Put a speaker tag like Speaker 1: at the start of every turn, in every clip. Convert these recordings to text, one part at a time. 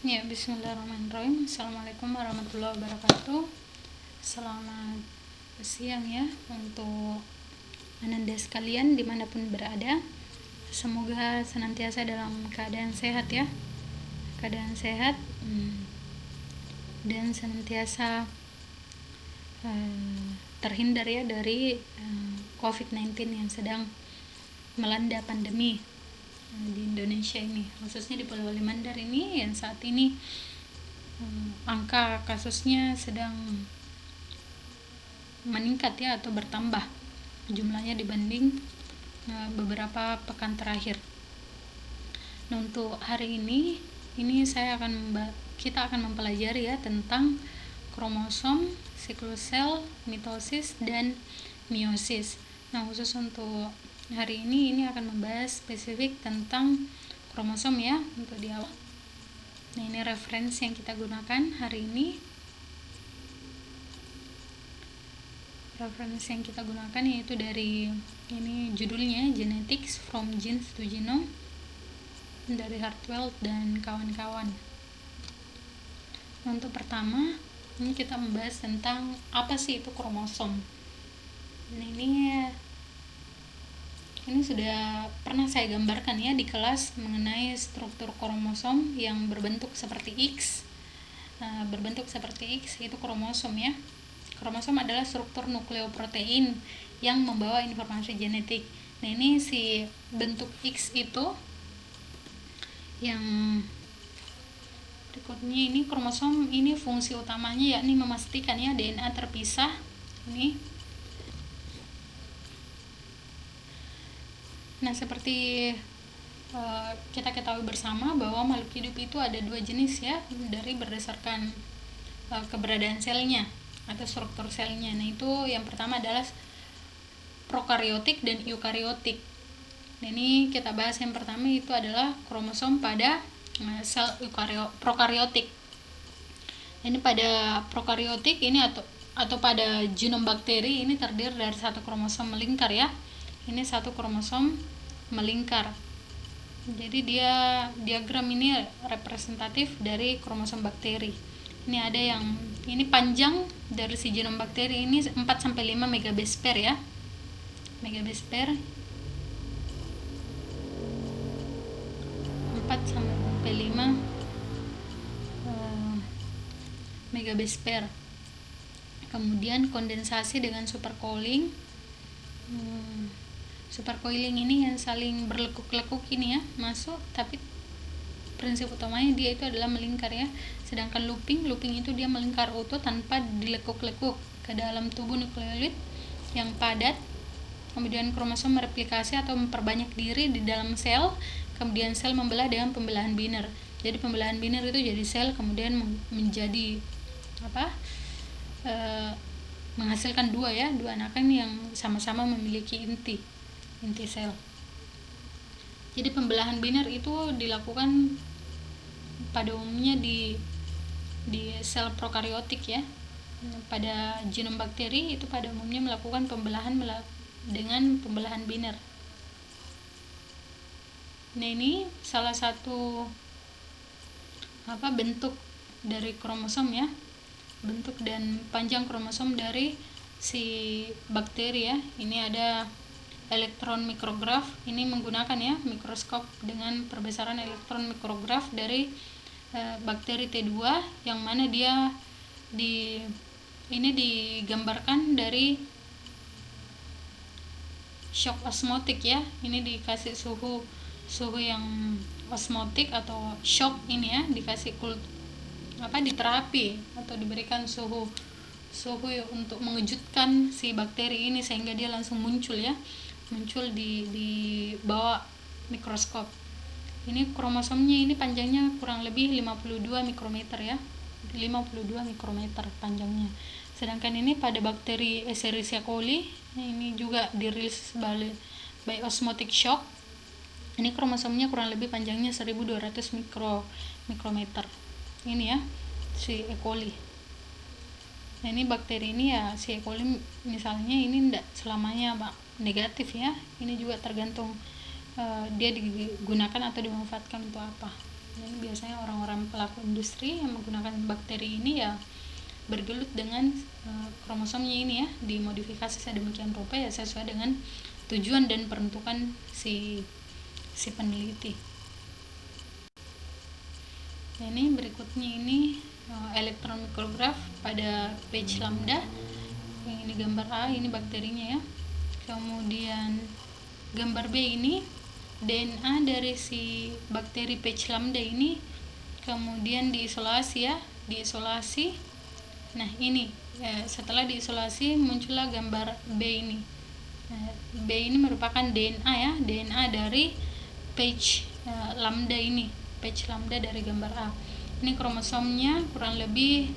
Speaker 1: Ya, bismillahirrahmanirrahim. Assalamualaikum warahmatullahi wabarakatuh. Selamat siang ya untuk ananda sekalian dimanapun berada. Semoga senantiasa dalam keadaan sehat ya. Keadaan sehat dan senantiasa terhindar ya dari COVID-19 yang sedang melanda pandemi di Indonesia ini, khususnya di Pulau Limandar ini yang saat ini angka kasusnya sedang meningkat ya atau bertambah jumlahnya dibanding beberapa pekan terakhir. Nah, untuk hari ini kita akan mempelajari ya tentang kromosom, siklus sel, mitosis dan meiosis. Nah, khusus untuk hari ini akan membahas spesifik tentang kromosom ya untuk di awal. Nah, ini referensi yang kita gunakan hari ini. Referensi yang kita gunakan yaitu dari ini judulnya Genetics from Genes to Genome dari Hartwell dan kawan-kawan. Untuk pertama, ini kita membahas tentang apa sih itu kromosom. Nah, ini sudah pernah saya gambarkan ya di kelas mengenai struktur kromosom yang berbentuk seperti X. Berbentuk seperti X itu kromosom ya. Kromosom adalah struktur nukleoprotein yang membawa informasi genetik. Nah, ini si bentuk X itu yang berikutnya, ini kromosom ini fungsi utamanya yakni memastikan ya DNA terpisah. Nah, seperti kita ketahui bersama bahwa makhluk hidup itu ada dua jenis ya dari berdasarkan keberadaan selnya atau struktur selnya. Nah, itu yang pertama adalah prokariotik dan eukariotik. Nah, ini kita bahas yang pertama itu adalah kromosom pada sel prokariotik. Ini pada prokariotik ini atau pada genom bakteri ini terdiri dari satu kromosom melingkar ya. Ini satu kromosom melingkar. Jadi diagram ini representatif dari kromosom bakteri. Ini ada yang ini panjang dari si genom bakteri ini 4 sampai 5 megabase pair ya. Megabase pair 4 sampai 5 megabase pair. Kemudian kondensasi dengan supercoiling. Supercoiling ini yang saling berlekuk-lekuk ini ya masuk, tapi prinsip utamanya dia itu adalah melingkar ya. Sedangkan looping itu dia melingkar utuh tanpa dilekuk-lekuk ke dalam tubuh nukleoid yang padat. Kemudian kromosom mereplikasi atau memperbanyak diri di dalam sel. Kemudian sel membelah dengan pembelahan biner. Jadi pembelahan biner itu jadi sel kemudian menjadi menghasilkan dua anakan yang sama-sama memiliki inti sel. Jadi pembelahan biner itu dilakukan pada umumnya di sel prokariotik ya. Pada genom bakteri itu pada umumnya melakukan pembelahan dengan pembelahan biner. Nah, ini salah satu bentuk dari kromosom ya. Bentuk dan panjang kromosom dari si bakteri ya. Ini ada elektron mikrograf, ini menggunakan ya mikroskop dengan perbesaran elektron mikrograf dari bakteri T2 yang mana dia ini digambarkan dari shock osmotik ya. Ini dikasih suhu yang osmotik atau shock ini ya, dikasih diterapi atau diberikan suhu untuk mengejutkan si bakteri ini sehingga dia langsung muncul di bawah mikroskop. Ini kromosomnya ini panjangnya kurang lebih 52 mikrometer ya. 52 mikrometer panjangnya. Sedangkan ini pada bakteri Escherichia coli ini juga dirilis by osmotic shock. Ini kromosomnya kurang lebih panjangnya 1200 mikrometer. Ini ya si E. coli. Nah, ini bakteri ini ya si E. coli misalnya ini tidak selamanya negatif ya. Ini juga tergantung dia digunakan atau dimanfaatkan untuk apa. Dan biasanya orang-orang pelaku industri yang menggunakan bakteri ini ya bergelut dengan kromosomnya ini ya, dimodifikasi sedemikian rupa ya sesuai dengan tujuan dan peruntukan si peneliti. Nah, ini berikutnya ini elektron mikrograf pada page lambda. Yang ini gambar A, ini bakterinya ya. Kemudian gambar B ini DNA dari si bakteri page lambda ini kemudian diisolasi ya, diisolasi. Nah, ini setelah diisolasi muncullah gambar B ini. Nah, B ini merupakan DNA ya, DNA dari page lambda ini, page lambda dari gambar A. Ini kromosomnya kurang lebih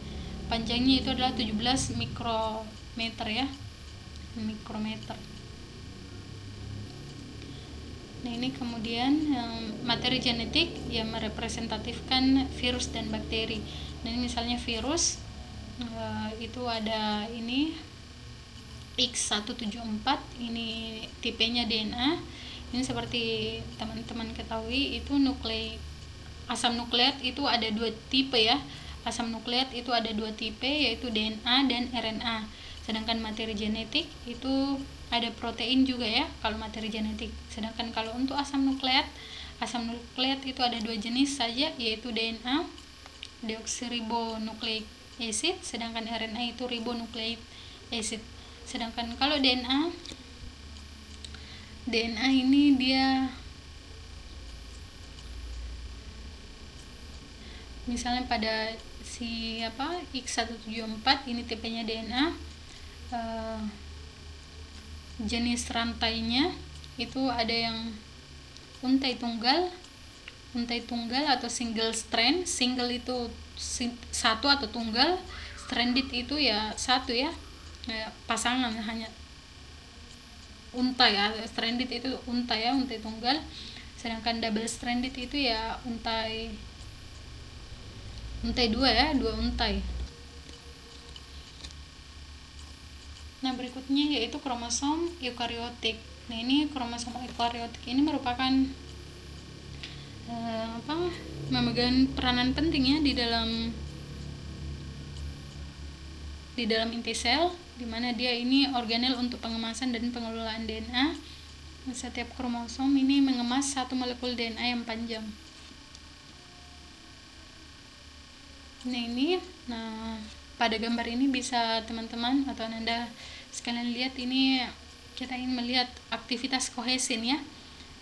Speaker 1: panjangnya itu adalah 17 mikrometer ya, mikrometer. Nah, ini kemudian materi genetik yang merepresentatifkan virus dan bakteri. Nah, ini misalnya virus itu ada ini X174, ini tipenya DNA. Ini seperti teman-teman ketahui itu asam nukleat itu ada dua tipe ya. Asam nukleat itu ada dua tipe, yaitu DNA dan RNA. Sedangkan materi genetik itu ada protein juga ya kalau materi genetik. Sedangkan kalau untuk asam nukleat itu ada dua jenis saja, yaitu DNA deoksiribonukleik acid, sedangkan RNA itu ribonukleik acid. Sedangkan kalau DNA ini dia misalnya pada si X174 ini tipenya DNA, jenis rantainya itu ada yang untai tunggal atau single strand. Single itu satu atau tunggal, stranded itu ya satu ya, pasangan hanya untai ya. Stranded itu untai ya, untai tunggal. Sedangkan double stranded itu ya untai dua ya, dua untai. Nah, berikutnya yaitu kromosom eukariotik. Nah, ini kromosom eukariotik ini merupakan memegang peranan penting ya di dalam inti sel, di mana dia ini organel untuk pengemasan dan pengelolaan DNA. Setiap kromosom ini mengemas satu molekul DNA yang panjang. Nah, pada gambar ini bisa teman-teman atau Anda sekalian lihat, ini kita ingin melihat aktivitas kohesin ya.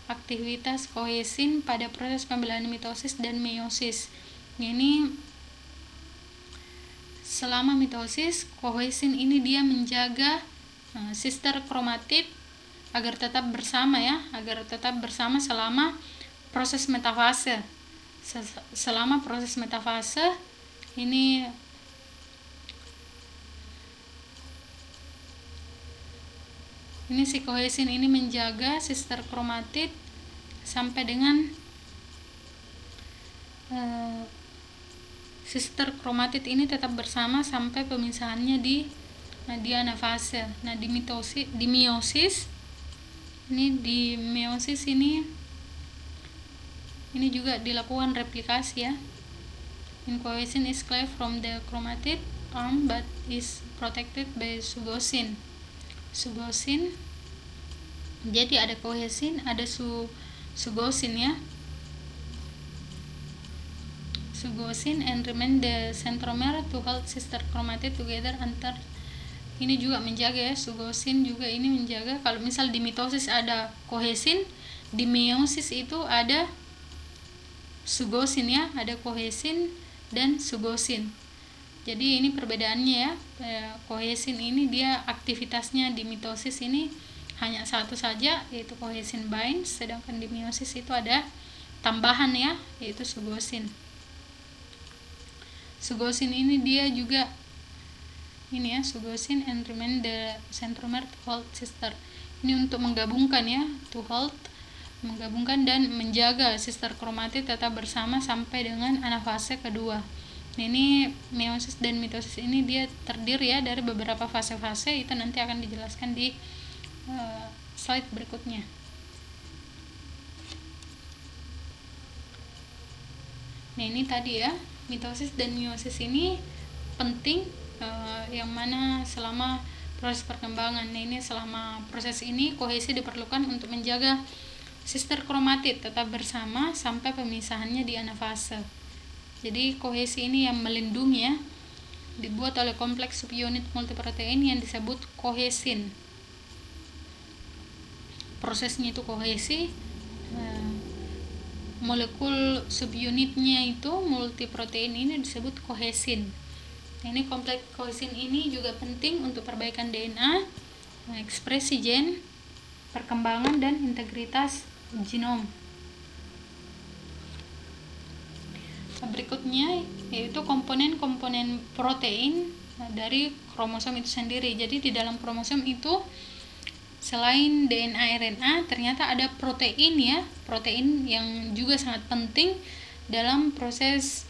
Speaker 1: Aktivitas kohesin pada proses pembelahan mitosis dan meiosis. Ini selama mitosis, kohesin ini dia menjaga sister kromatid agar tetap bersama ya, selama proses metafase. Selama proses metafase ini si kohesin ini menjaga sister kromatid sampai dengan sister kromatid ini tetap bersama sampai pemisahannya di anafase. Nah, di meiosis ini juga dilakukan replikasi ya. Cohesin is cleaved from the chromatid arm but is protected by sugosin. Jadi ada kohesin, ada sugosin ya. Sugosin and remain the centromere to hold sister chromatid together until. Ini juga menjaga ya, sugosin juga ini menjaga. Kalau misal di mitosis ada kohesin, di meiosis itu ada sugosin ya, ada kohesin dan sugosin. Jadi ini perbedaannya ya. Kohesin ini dia aktivitasnya di mitosis ini hanya satu saja, yaitu kohesin binds, sedangkan di meiosis itu ada tambahan ya, yaitu sugosin. Sugosin ini dia juga ini ya, sugosin and remain the centromere to hold sister. Ini untuk menggabungkan ya, to hold, menggabungkan dan menjaga sister kromatid tetap bersama sampai dengan anafase kedua. Nah, ini meiosis dan mitosis ini dia terdiri ya dari beberapa fase-fase, itu nanti akan dijelaskan di slide berikutnya. Nah ini tadi ya, mitosis dan meiosis ini penting, yang mana selama proses perkembangan. Nah ini selama proses ini kohesi diperlukan untuk menjaga sister kromatid tetap bersama sampai pemisahannya di anafase. Jadi kohesi ini yang melindungi ya, dibuat oleh kompleks subunit multiprotein yang disebut kohesin. Prosesnya itu kohesi, molekul subunitnya itu multiprotein ini disebut kohesin. Nah, ini kompleks kohesin ini juga penting untuk perbaikan DNA, ekspresi gen, perkembangan dan integritas genom. Berikutnya yaitu komponen-komponen protein dari kromosom itu sendiri. Jadi di dalam kromosom itu selain DNA RNA ternyata ada protein ya, protein yang juga sangat penting dalam proses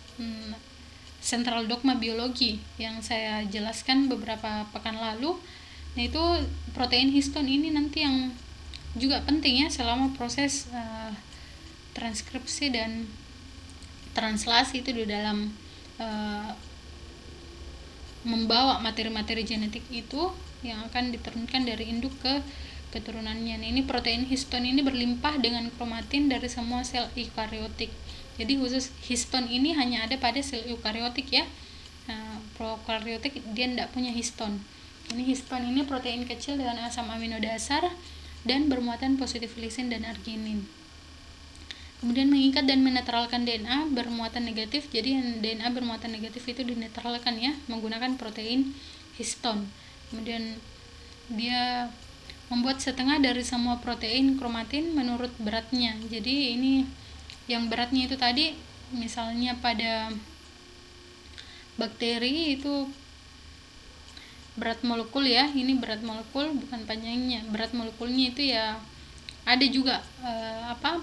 Speaker 1: sentral dogma biologi yang saya jelaskan beberapa pekan lalu. Nah itu protein histon ini nanti yang juga penting ya selama proses transkripsi dan translasi itu di dalam membawa materi-materi genetik itu yang akan diturunkan dari induk ke keturunannya. Nah, ini protein histon ini berlimpah dengan kromatin dari semua sel eukariotik. Jadi khusus histon ini hanya ada pada sel eukariotik ya. Prokaryotik dia tidak punya histon. Ini histon ini protein kecil dengan asam amino dasar dan bermuatan positif lisin dan arginin. Kemudian mengikat dan menetralkan DNA bermuatan negatif. Jadi DNA bermuatan negatif itu dinetralkan ya menggunakan protein histon. Kemudian dia membuat setengah dari semua protein kromatin menurut beratnya. Jadi ini yang beratnya itu tadi misalnya pada bakteri itu berat molekul ya, ini berat molekul bukan panjangnya. Berat molekulnya itu ya ada juga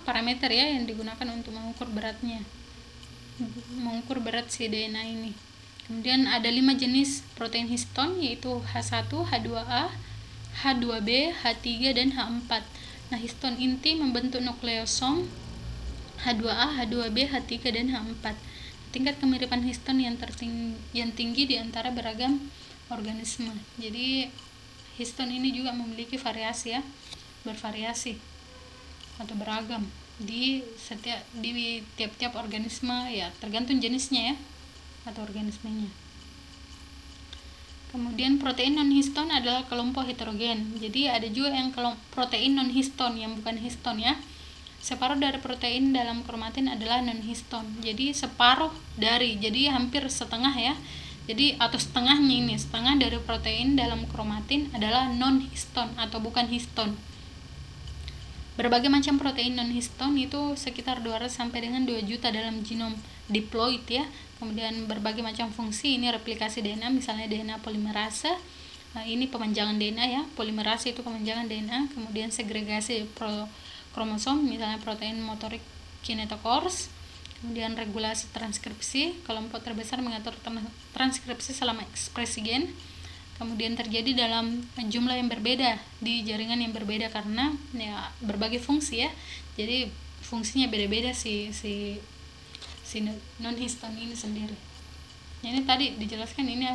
Speaker 1: parameter ya yang digunakan untuk mengukur beratnya, mengukur berat si DNA ini. Kemudian ada 5 jenis protein histon yaitu H1, H2A, H2B, H3 dan H4. Nah, histon inti membentuk nukleosom H2A, H2B, H3 dan H4. Tingkat kemiripan histon yang tinggi di antara beragam organisme. Jadi histon ini juga memiliki variasi ya, bervariasi atau beragam di tiap-tiap organisme ya, tergantung jenisnya ya atau organismenya. Kemudian protein non histon adalah kelompok heterogen. Jadi ada juga yang protein non histon yang bukan histon ya. Separuh dari protein dalam kromatin adalah non histon. Jadi separuh dari, jadi hampir setengah ya. Jadi atau setengahnya ini, setengah dari protein dalam kromatin adalah non histon atau bukan histon. Berbagai macam protein non histon itu sekitar 200 sampai dengan 2 juta dalam genom diploid ya. Kemudian berbagai macam fungsi, ini replikasi DNA, misalnya DNA polimerase. Ini pemanjangan DNA ya. Polimerase itu pemanjangan DNA, kemudian segregasi kromosom, misalnya protein motorik kinetochores. Kemudian regulasi transkripsi, kelompok terbesar mengatur transkripsi selama ekspresi gen. Kemudian terjadi dalam jumlah yang berbeda di jaringan yang berbeda karena ya berbagai fungsi ya. Jadi fungsinya beda-beda si non histon ini sendiri. Ini tadi dijelaskan ini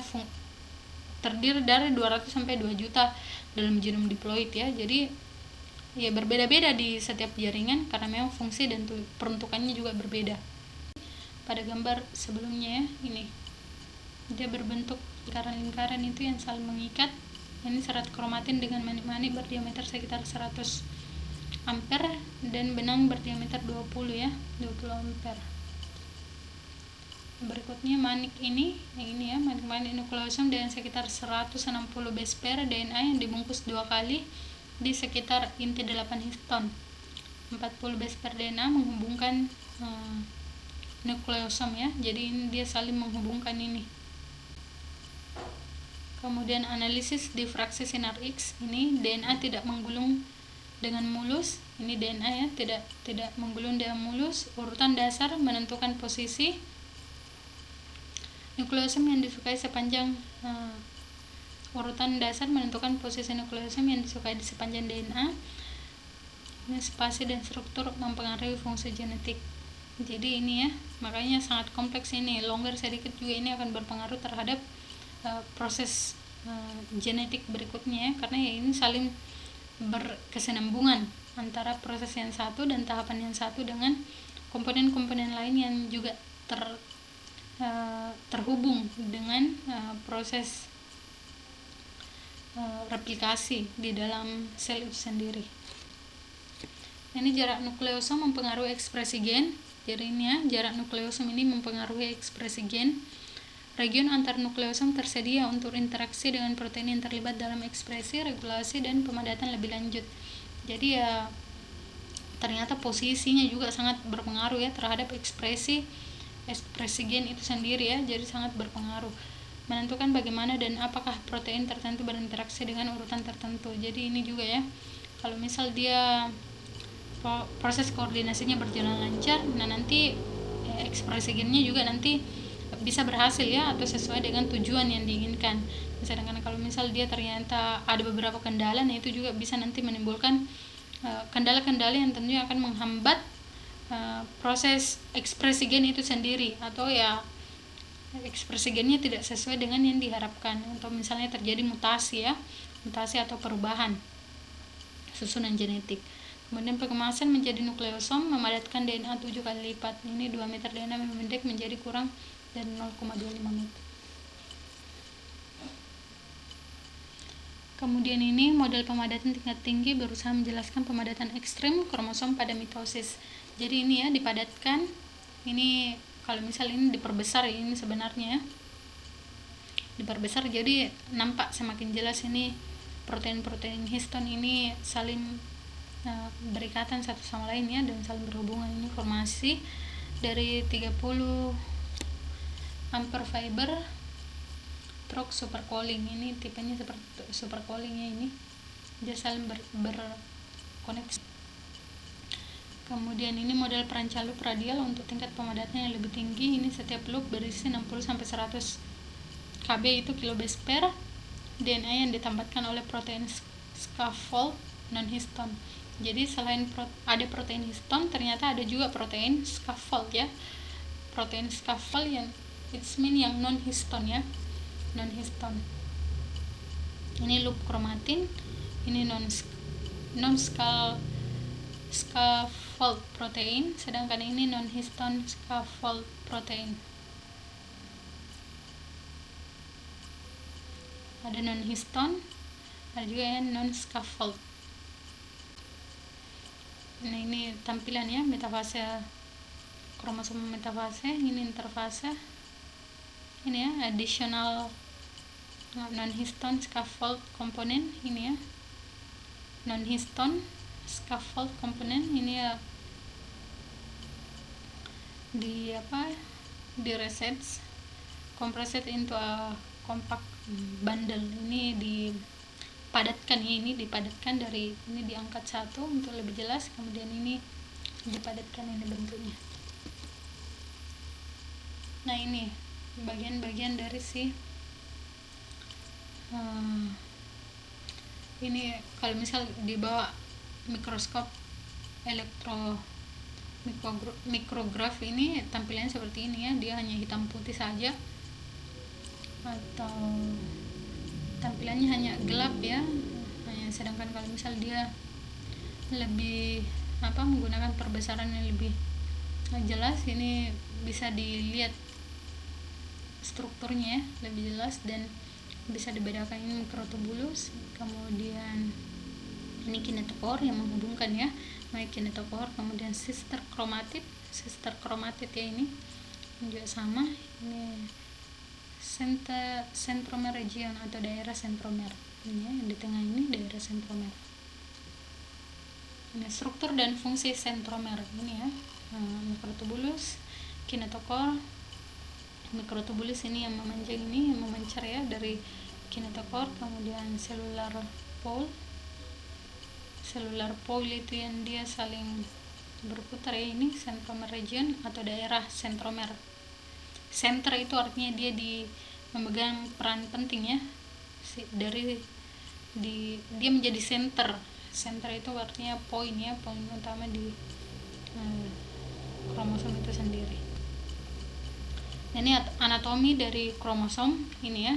Speaker 1: terdiri dari 200 sampai 2 juta dalam genom diploid ya. Jadi ya berbeda-beda di setiap jaringan karena memang fungsi dan peruntukannya juga berbeda. Pada gambar sebelumnya ya, ini dia berbentuk lingkaran-lingkaran itu yang saling mengikat. Ini serat kromatin dengan manik-manik berdiameter sekitar 100 ampere dan benang berdiameter 20 ya, 20 ampere. Berikutnya manik ini, yang ini ya, manik-manik nukleosom dengan sekitar 160 base pair DNA yang dibungkus 2 kali di sekitar inti 8 histon. 40 base pair DNA menghubungkan nukleosom ya. Jadi ini dia saling menghubungkan ini. Kemudian analisis difraksi sinar X, ini DNA tidak menggulung dengan mulus. Ini DNA ya, tidak menggulung dengan mulus. Urutan dasar menentukan posisi nukleosom yang disukai sepanjang urutan dasar menentukan posisi nukleosom yang disukai di sepanjang DNA. Ini spasi dan struktur mempengaruhi fungsi genetik. Jadi ini ya, makanya sangat kompleks ini. Longgar sedikit juga ini akan berpengaruh terhadap proses genetik berikutnya ya, karena ya ini saling berkesinambungan antara proses yang satu dan tahapan yang satu dengan komponen-komponen lain yang juga terhubung dengan proses replikasi di dalam sel itu sendiri. Ini jarak nukleosom mempengaruhi ekspresi gen. Jadi ini ya, jarak nukleosom ini mempengaruhi ekspresi gen. Region antar nukleosom tersedia untuk interaksi dengan protein yang terlibat dalam ekspresi, regulasi, dan pemadatan lebih lanjut. Jadi ya ternyata posisinya juga sangat berpengaruh ya terhadap ekspresi gen itu sendiri ya. Jadi sangat berpengaruh menentukan bagaimana dan apakah protein tertentu berinteraksi dengan urutan tertentu. Jadi ini juga ya, kalau misal dia proses koordinasinya berjalan lancar, nah nanti ekspresi gennya juga nanti bisa berhasil ya, atau sesuai dengan tujuan yang diinginkan. Sedangkan kalau misal dia ternyata ada beberapa kendala, nah itu juga bisa nanti menimbulkan kendala-kendala yang tentunya akan menghambat proses ekspresi gen itu sendiri, atau ya ekspresi gennya tidak sesuai dengan yang diharapkan, atau misalnya terjadi mutasi atau perubahan susunan genetik. Kemudian pengemasan menjadi nukleosom memadatkan DNA 7 kali lipat. Ini 2 meter DNA memendek menjadi kurang dari 0,25 meter. Kemudian ini model pemadatan tingkat tinggi berusaha menjelaskan pemadatan ekstrim kromosom pada mitosis. Jadi ini ya, dipadatkan. Ini kalau misal ini diperbesar ya, ini sebenarnya diperbesar, jadi nampak semakin jelas ini protein-protein histon ini saling berikatan satu sama lain ya, dan saling berhubungan. Ini formasi dari 30 ampere fiber truk supercoiling. Ini tipenya seperti supercoiling ya, ini dia saling berkoneksi. Kemudian ini model peranca loop radial untuk tingkat pemadatan yang lebih tinggi. Ini setiap loop berisi 60-100 kb itu kilobase per DNA yang ditambahkan oleh protein scaffold non-histon. Jadi selain ada protein histon, ternyata ada juga protein scaffold ya. Protein scaffold yang yang non-histon ya, non-histon. Ini loop kromatin, ini scaffold protein, sedangkan ini non-histon scaffold protein. Ada non-histon, ada juga yang non-scaffold. Nah ini tampilan ya, metafase kromosom metafase, ini interfase, ini ya additional non-histon scaffold komponen, ini ya non-histon scaffold komponen, ini ya di reset compressed into a compact bundle. Ini dipadatkan ya, ini dipadatkan dari ini diangkat satu untuk lebih jelas, kemudian ini dipadatkan, ini bentuknya. Nah ini bagian-bagian dari si ini kalau misal dibawa mikroskop mikrograf ini tampilannya seperti ini ya, dia hanya hitam putih saja, atau tampilannya hanya gelap ya. Sedangkan kalau misal dia lebih menggunakan perbesaran yang lebih jelas, ini bisa dilihat strukturnya ya, lebih jelas dan bisa dibedakan. Ini mikrotubulus, kemudian ini kinetokor yang menghubungkan ya, kinetokor, kemudian sister chromatid ya, ini juga sama, ini centromer region atau daerah centromer ini ya, yang di tengah ini daerah centromer. Ini struktur dan fungsi centromer ini ya, mikrotubulus, kinetokor. Mikrotubulus ini yang memanjang, ini yang memancar ya dari kinetokor, kemudian cellular pole itu yang dia saling berputar ya, ini centromer region atau daerah centromer. Center itu artinya dia memegang peran penting ya, dia menjadi center itu artinya poin ya, poin utama di kromosom itu sendiri. Ini anatomi dari kromosom ini ya,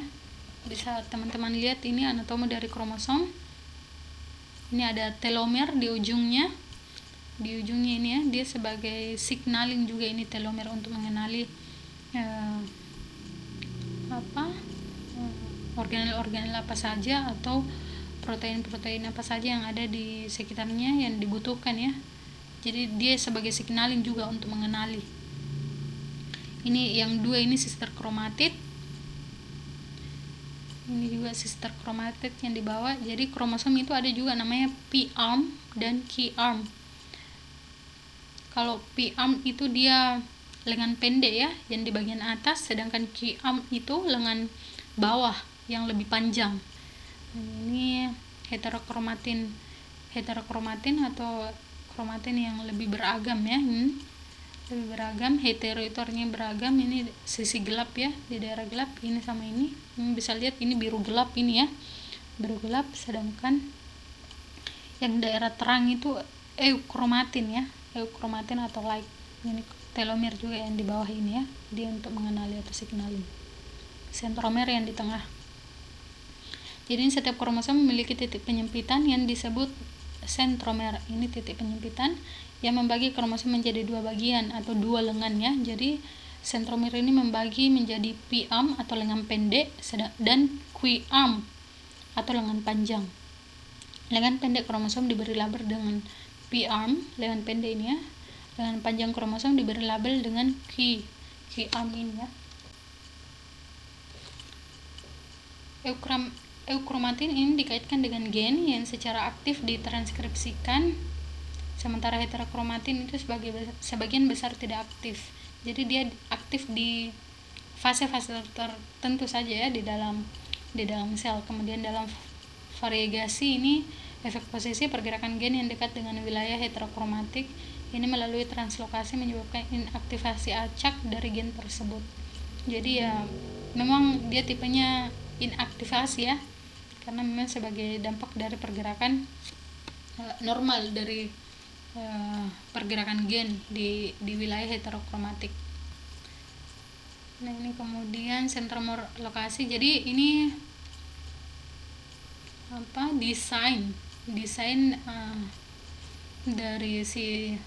Speaker 1: bisa teman-teman lihat, ini anatomi dari kromosom. Ini ada telomer di ujungnya ini ya, dia sebagai signaling juga ini telomer untuk mengenali organel-organel apa saja atau protein-protein apa saja yang ada di sekitarnya yang dibutuhkan ya. Jadi dia sebagai signaling juga untuk mengenali. Ini yang dua ini sister chromatid. Ini juga sister chromatid yang di bawah. Jadi kromosom itu ada juga namanya P-arm dan Q-arm. Kalau P-arm itu dia lengan pendek ya, yang di bagian atas, sedangkan Q-arm itu lengan bawah yang lebih panjang. Ini heterokromatin atau kromatin yang lebih beragam ya. Lebih beragam, hetero itu artinya beragam. Ini sisi gelap ya, di daerah gelap ini sama ini bisa lihat ini biru gelap ini ya, biru gelap, sedangkan yang daerah terang itu eukromatin ya, eukromatin atau light. Ini telomer juga yang di bawah ini ya, dia untuk mengenali atau signaling. Sentromer yang di tengah. Jadi setiap kromosom memiliki titik penyempitan yang disebut sentromer. Ini titik penyempitan yang membagi kromosom menjadi dua bagian atau dua lengan ya. Jadi sentromer ini membagi menjadi P-arm atau lengan pendek dan Q-arm atau lengan panjang. Lengan pendek kromosom diberi label dengan P-arm, lengan pendek ini ya. Lengan panjang kromosom diberi label dengan Q-arm ini ya. Eukromatin ini dikaitkan dengan gen yang secara aktif ditranskripsikan, sementara heterokromatin itu sebagian besar tidak aktif. Jadi dia aktif di fase-fase tertentu saja ya di dalam sel. Kemudian dalam variegasi ini efek posisi pergerakan gen yang dekat dengan wilayah heterokromatik ini melalui translokasi menyebabkan inaktivasi acak dari gen tersebut. Jadi ya memang dia tipenya inaktivasi ya, karena memang sebagai dampak dari pergerakan normal dari pergerakan gen di wilayah heterokromatik. Nah ini kemudian sentromer lokasi. Jadi ini desain dari si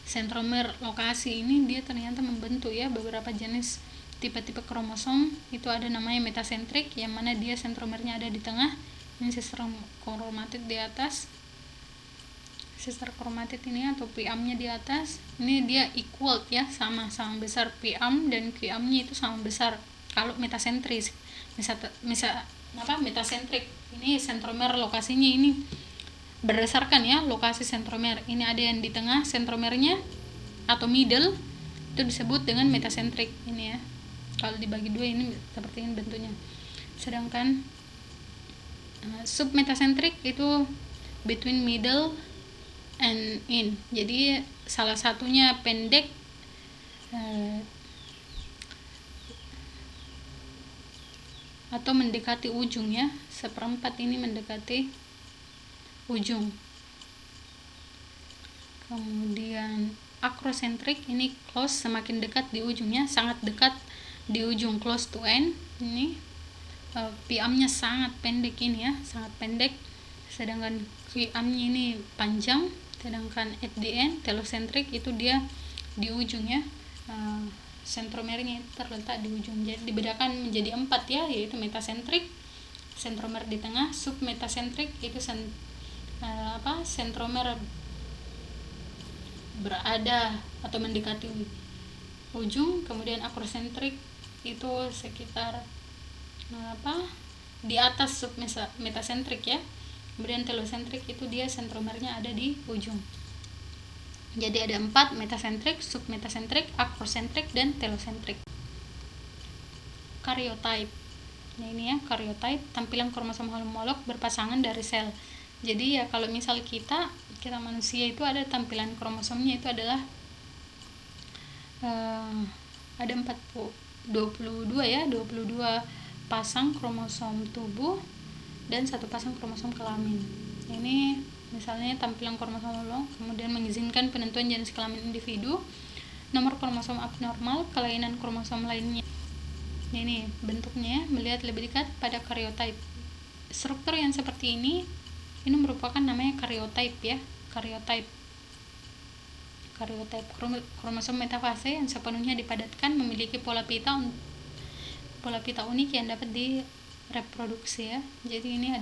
Speaker 1: sentromer lokasi ini, dia ternyata membentuk ya beberapa jenis tipe-tipe kromosom. Itu ada namanya metasentrik, yang mana dia sentromernya ada di tengah. Ini sister chromatid di atas, sister chromatid ini atau P-arm-nya di atas. Ini dia equal ya, sama besar. P-arm dan Q-arm-nya itu sama besar. Kalau metasentris, metasentrik ini sentromer lokasinya ini berdasarkan ya lokasi sentromer. Ini ada yang di tengah sentromernya atau middle, itu disebut dengan metasentrik ini ya. Kalau dibagi dua ini seperti ini bentuknya. Sedangkan submetasentrik itu between middle and in. Jadi salah satunya pendek atau mendekati ujung ya. Seperempat ini mendekati ujung. Kemudian akrosentrik ini close, semakin dekat di ujungnya, sangat dekat di ujung, close to end. Ini P-arm-nya sangat pendek ini ya, sangat pendek. Sedangkan Q-arm-nya ini panjang. Sedangkan at the end telosentrik itu dia di ujung ya. Sentromernya terletak di ujung. Jadi dibedakan menjadi 4 ya, yaitu metasentrik, sentromer di tengah, submetasentrik itu sentromer berada atau mendekati ujung. Kemudian akrosentrik itu sekitar di atas submetasentrik ya. Kemudian telosentrik itu dia sentromernya ada di ujung. Jadi ada 4, metasentrik, submetasentrik, akrosentrik, dan telosentrik. Karyotype. Nah ini ya, karyotype, tampilan kromosom homolog berpasangan dari sel. Jadi ya kalau misal kita manusia itu ada tampilan kromosomnya itu adalah ada 22 ya, 22 pasang kromosom tubuh dan 1 pasang kromosom kelamin. Ini misalnya tampilan kromosom ulang, kemudian mengizinkan penentuan jenis kelamin individu, nomor kromosom abnormal, kelainan kromosom lainnya. Ini bentuknya melihat lebih dekat pada karyotype. Struktur yang seperti ini merupakan namanya karyotype ya, karyotype kromosom metafase yang sepenuhnya dipadatkan memiliki pola pita unik yang dapat direproduksi ya. Jadi ini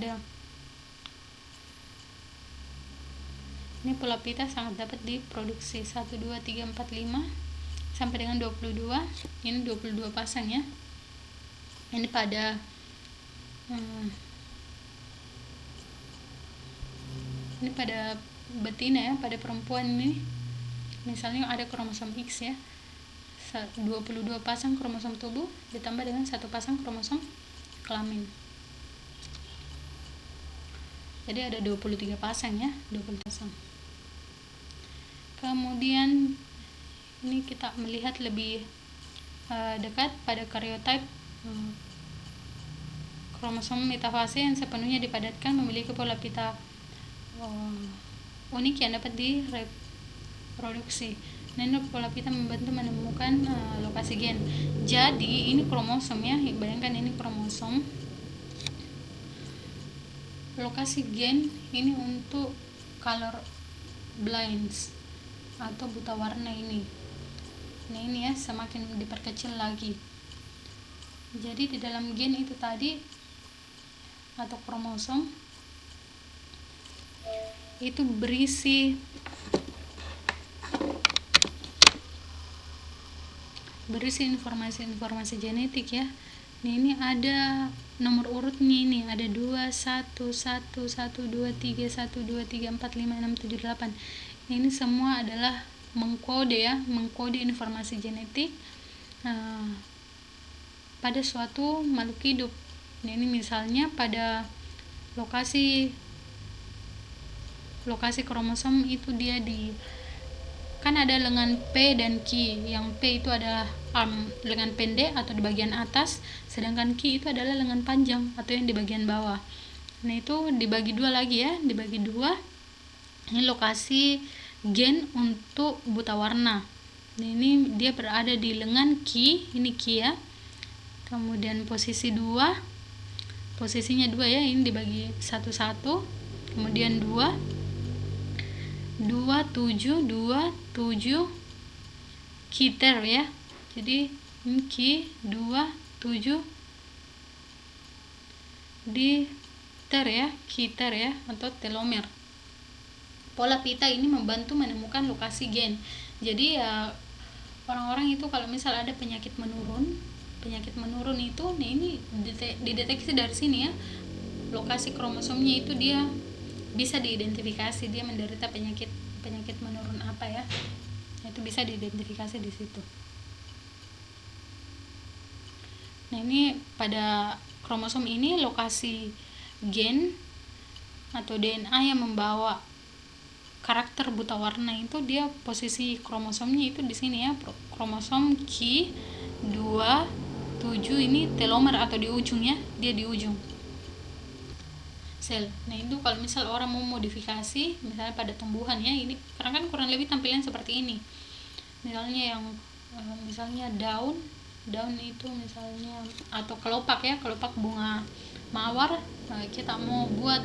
Speaker 1: pola pita sangat dapat diproduksi 1, 2, 3, 4, 5 sampai dengan 22. Ini 22 pasang ya. Ini pada betina ya, pada perempuan ini misalnya ada kromosom X ya, 22 pasang kromosom tubuh ditambah dengan 1 pasang kromosom kelamin, jadi ada 23 pasang ya, 20 pasang. Kemudian ini kita melihat lebih dekat pada karyotype kromosom metafase yang sepenuhnya dipadatkan memiliki pola pita unik yang dapat direproduksi. Nah, ini pola pita membantu menemukan lokasi gen. Jadi ini kromosom ya, bayangkan ini kromosom. Lokasi gen ini untuk color blinds atau buta warna ini. Nah ini ya, semakin diperkecil lagi. Jadi di dalam gen itu tadi atau kromosom itu berisi informasi genetik ya. Nah, ini ada nomor urutnya, ini ada 2, 1, 1, 1, 2, 3, 1, 2, 3, 4, 5, 6, 7, 8. Nah, ini semua adalah mengkode informasi genetik pada suatu makhluk hidup. Nah, ini misalnya pada lokasi kromosom itu dia kan ada lengan P dan Q. Yang P itu adalah lengan pendek atau di bagian atas, sedangkan Q itu adalah lengan panjang atau yang di bagian bawah. Nah, itu dibagi dua lagi ya, Ini lokasi gen untuk buta warna. Nah, ini dia berada di lengan Q, ini Q ya. Kemudian posisinya 2 ya, ini dibagi 1, kemudian 2, 7 kiter ya. Jadi ini Q 2 7 di kiter ya, atau telomer. Pola pita ini membantu menemukan lokasi gen. Jadi ya, orang-orang itu kalau misal ada penyakit menurun itu, nah ini dideteksi dari sini ya, lokasi kromosomnya itu dia bisa diidentifikasi dia menderita penyakit menurun apa ya, itu bisa diidentifikasi di situ. Nah, ini pada kromosom ini lokasi gen atau DNA yang membawa karakter buta warna itu, dia posisi kromosomnya itu di sini ya, kromosom Q27 ini telomer atau di ujungnya, dia di ujung sel. Nah, itu kalau misal orang mau modifikasi misalnya pada tumbuhan ya, ini karena kan kurang lebih tampilan seperti ini. Misalnya misalnya daun itu misalnya, atau kelopak bunga mawar, kita mau buat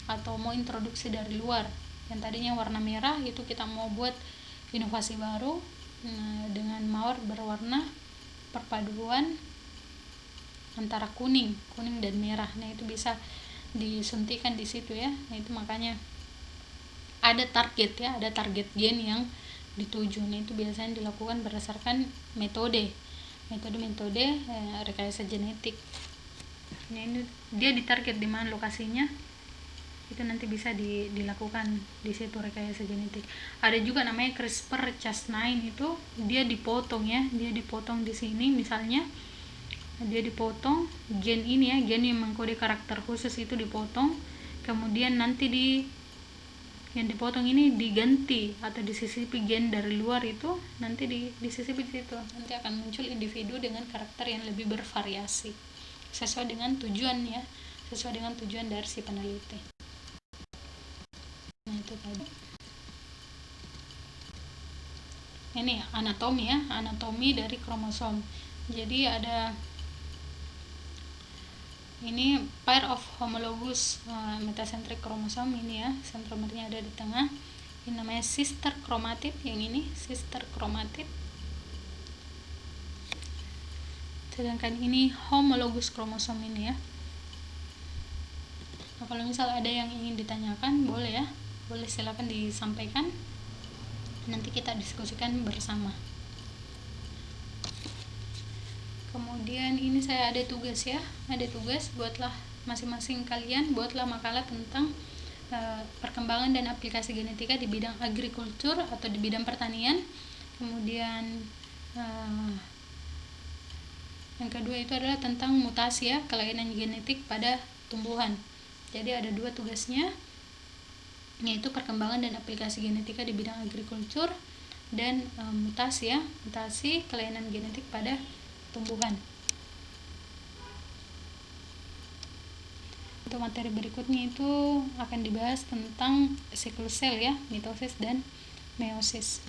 Speaker 1: atau mau introduksi dari luar yang tadinya warna merah, itu kita mau buat inovasi baru dengan mawar berwarna perpaduan antara kuning dan merah. Nah, itu bisa disuntikan di situ ya. Nah, itu makanya ada target gen yang dituju. Nah, itu biasanya dilakukan berdasarkan metode rekayasa genetik. Nah, ini dia ditarget di mana lokasinya, itu nanti bisa dilakukan di situ rekayasa genetik. Ada juga namanya CRISPR-Cas9, itu dia dipotong di sini misalnya, dia dipotong gen ini ya, gen yang mengkode karakter khusus itu dipotong, kemudian nanti yang dipotong ini diganti atau disisipi gen dari luar, itu nanti disisipi di situ, nanti akan muncul individu dengan karakter yang lebih bervariasi sesuai dengan tujuan ya, sesuai dengan tujuan dari si peneliti. Nah, itu tadi. Ini anatomi ya, anatomi dari kromosom. Jadi ada ini pair of homologous metacentric kromosom ini ya, sentromernya ada di tengah. Ini namanya sister chromatid, yang ini sister chromatid. Sedangkan ini homologous kromosom ini ya. Nah, kalau misal ada yang ingin ditanyakan, boleh ya, boleh silakan disampaikan. Nanti kita diskusikan bersama. Kemudian ini saya ada tugas ya, ada tugas, buatlah masing-masing kalian buatlah makalah tentang perkembangan dan aplikasi genetika di bidang agrikultur atau di bidang pertanian. Kemudian yang kedua itu adalah tentang mutasi ya, kelainan genetik pada tumbuhan. Jadi ada 2 tugasnya, yaitu perkembangan dan aplikasi genetika di bidang agrikultur dan mutasi ya, mutasi kelainan genetik pada tumbuhan. Untuk materi berikutnya itu akan dibahas tentang siklus sel ya, mitosis dan meiosis.